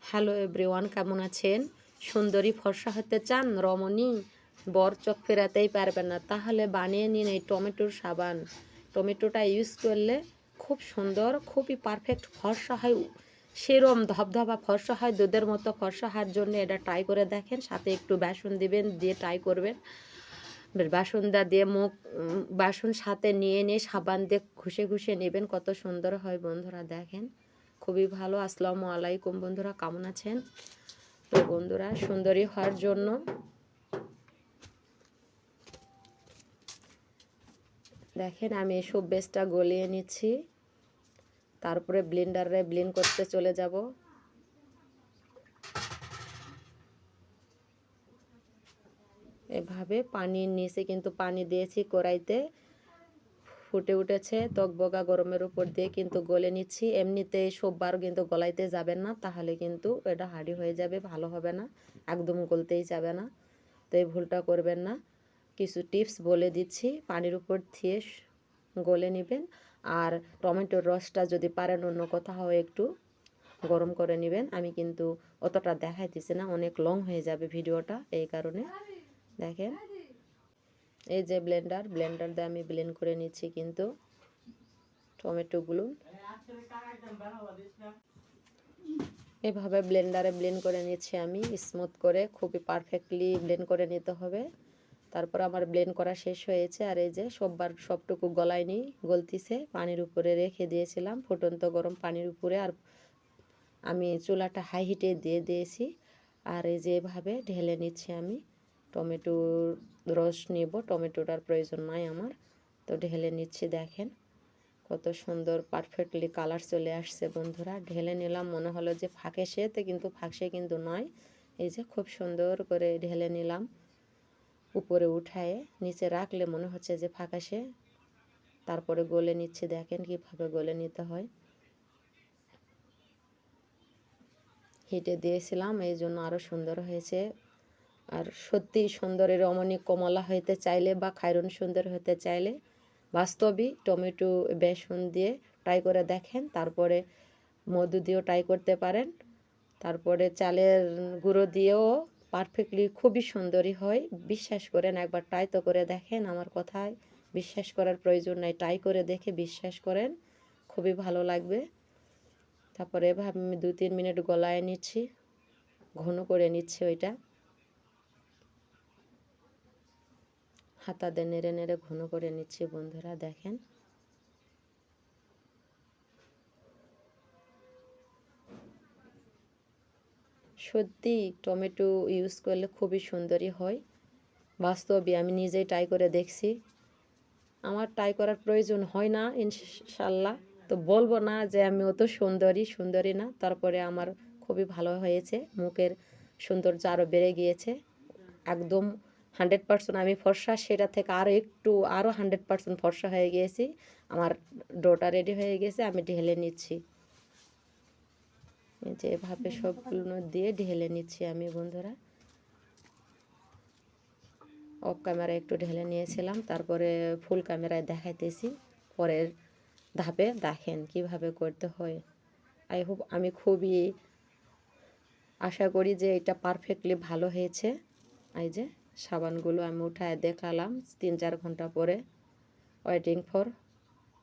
Hello everyone, কেমন আছেন? সুন্দরী ফর্সা হতে চান রমণী, বর চোখ ফেরাতেই পারবেন না, তাহলে বানিয়ে নিন এই টমেটোর সাবান। টমেটোটা ইউজ করলে খুব সুন্দর, খুবই পারফেক্ট ফর্সা হয়, সেরম ধবধবা ফর্সা হয়, দুধের মতো ফর্সা হওয়ার জন্য এটা ট্রাই করে দেখেন। সাথে একটু বেসন দিবেন, দিয়ে ট্রাই করবেন। বাসনটা দিয়ে মুখ বাসন সাথে নিয়ে সাবান দিয়ে ঘষে ঘষে নেবেন, কত সুন্দর হয় বন্ধুরা। দেখেন, খুবই ভালো। আসসালামু আলাইকুম বন্ধুরা, কেমন আছেন? তো বন্ধুরা, সুন্দরী হওয়ার জন্য দেখেন আমি এসব বেসটা গলিয়ে নিচ্ছি, তারপরে ব্লেন্ডারে ব্লেন্ড করতে চলে যাব। এভাবে পানির নিচে কিন্তু পানি দিয়েছি, কড়াইতে ফুটে উঠেছে, টকবগা গরমের উপর দিয়ে কিন্তু গলে নিচ্ছি। এমনিতে সববার কিন্তু গলাইতে যাবেন না, তাহলে কিন্তু এটা হাঁড়ি হয়ে যাবে, ভালো হবে না, একদম গলতেই যাবে না। তো এই ভুলটা করবেন না। কিছু টিপস বলে দিচ্ছি, পানির উপর দিয়ে গলে নেবেন। আর টমেটোর রসটা যদি পারেন অন্য কোথাও একটু গরম করে নেবেন। আমি কিন্তু অতটা দেখাইতেছি না, অনেক লং হয়ে যাবে ভিডিওটা, এই কারণে। দেখেন, এই যে ব্লেন্ডার দিয়ে আমি ব্লেন্ড করে নিচ্ছি কিন্তু টমেটোগুলো। এভাবে ব্লেন্ডারে ব্লেন্ড করে নিচ্ছি আমি, স্মুথ করে, খুবই পারফেক্টলি ব্লেন্ড করে নিতে হবে। তারপর আমার ব্লেন্ড করা শেষ হয়েছে। আর এই যে সবটুকু গলায়নি, গলতিছে, পানির উপরে রেখে দিয়েছিলাম, ফুটন্ত গরম পানির উপরে। আর আমি চুলাটা হাই হিটে দিয়ে দিয়েছি। আর এই যে এভাবে ঢেলে নিচ্ছি আমি। টমেটোর রস নেব, টমেটোটার প্রয়োজন নাই আমার, তো ঢেলে নিচ্ছি। দেখেন কত সুন্দর পারফেক্টলি কালার চলে আসছে বন্ধুরা। ঢেলে নিলাম, মনে হলো যে ফাঁকেসেতে, কিন্তু ফাঁকসে কিন্তু নয়। এই যে খুব সুন্দর করে ঢেলে নিলাম, উপরে উঠায়ে নিচে রাখলে মনে হচ্ছে যে ফাঁকাসে। তারপরে গলে নিচ্ছি, দেখেন কীভাবে গলে নিতে হয়। হিটে দিয়েছিলাম, এই জন্য আরও সুন্দর হয়েছে। আর সত্যি সুন্দরী রমণী কমলা হইতে চাইলে বা খায়রুন সুন্দর হতে চাইলে বাস্তবিক টমেটো বেসন দিয়ে ট্রাই করে দেখেন। তারপরে মধু দিয়েও ট্রাই করতে পারেন। তারপরে চালের গুঁড়ো দিয়েও পারফেক্টলি খুবই সুন্দরী হয়। বিশ্বাস করেন, একবার ট্রাই তো করে দেখেন, আমার কথায় বিশ্বাস করার প্রয়োজন নাই, ট্রাই করে দেখে বিশ্বাস করেন, খুবই ভালো লাগবে। তারপরে এভাবে আমি 2-3 মিনিট গলায় নিচ্ছি, ঘন করে নিচ্ছি ওইটা, হাতা দিয়ে নেড়ে নেড়ে ঘন করে নিচ্ছি বন্ধুরা। দেখেন সত্যি টমেটো ইউজ করলে খুবই সুন্দরী হয়। বাস্তবে আমি নিজেই ট্রাই করে দেখছি, আমার ট্রাই করার প্রয়োজন হয় না ইনশাল্লাহ। তো বলবো না যে আমি অত সুন্দরী না, তারপরে আমার খুবই ভালো হয়েছে, মুখের সৌন্দর্য আরও বেড়ে গিয়েছে। একদম 100% আমি ফর্সা, সেটা থেকে আরও 100% ফর্সা হয়ে গিয়েছি। আমার ডোটা রেডি হয়ে গেছে, আমি ঢেলে নিচ্ছি। এই যে এভাবে সবগুলো দিয়ে ঢেলে নিচ্ছি আমি বন্ধুরা। অফ ক্যামেরায় একটু ঢেলে নিয়েছিলাম, তারপরে ফুল ক্যামেরায় দেখাইতেছি পরের ধাপে। দেখেন কিভাবে করতে হয়। আই হোপ, আমি খুবই আশা করি যে এটা পারফেক্টলি ভালো হয়েছে। এই যে সাবানগুলো আমি উঠায় দেখালাম 3-4 ঘন্টা পরে। Waiting for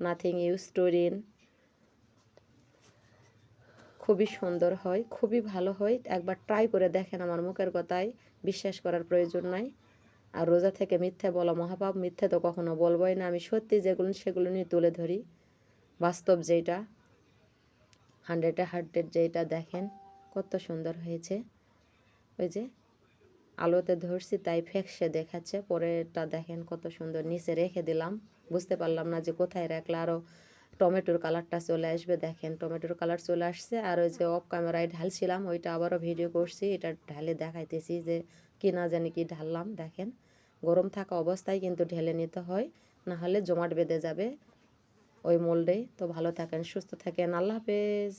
nothing use Turin. খুবই সুন্দর হয়, খুবই ভালো হয়, একবার ট্রাই করে দেখেন, আমার মুখের কথায় বিশ্বাস করার প্রয়োজন নাই। আর রোজা থেকে মিথ্যে বলা মহাপাপ, মিথ্যে তো কখনো বলবোই না। আমি সত্যি যেগুলো সেগুলো নিয়ে তুলে ধরি, বাস্তব যেটা, 100 যেটা। দেখেন কত সুন্দর হয়েছে। ওই যে আলোতে ধরছি তাই ফ্যাকসে দেখাচ্ছে, পরেরটা দেখেন কত সুন্দর। নিচে রেখে দিলাম, বুঝতে পারলাম না যে কোথায় রাখলে আরও টমেটোর কালারটা চলে আসবে। দেখেন টমেটোর কালার চলে আসছে। আর ওই যে অফ ক্যামেরায় ঢালছিলাম, ওইটা আবারও ভিডিও করছি, এটা ঢালে দেখাইতেছি যে কি না জানি কি ঢাললাম। দেখেন গরম থাকা অবস্থায় কিন্তু ঢেলে নিতে হয়, না হলে জমাট বেঁধে যাবে ওই মোল্ডে। তো ভালো থাকেন, সুস্থ থাকেন, আল্লাহ হাফেজ।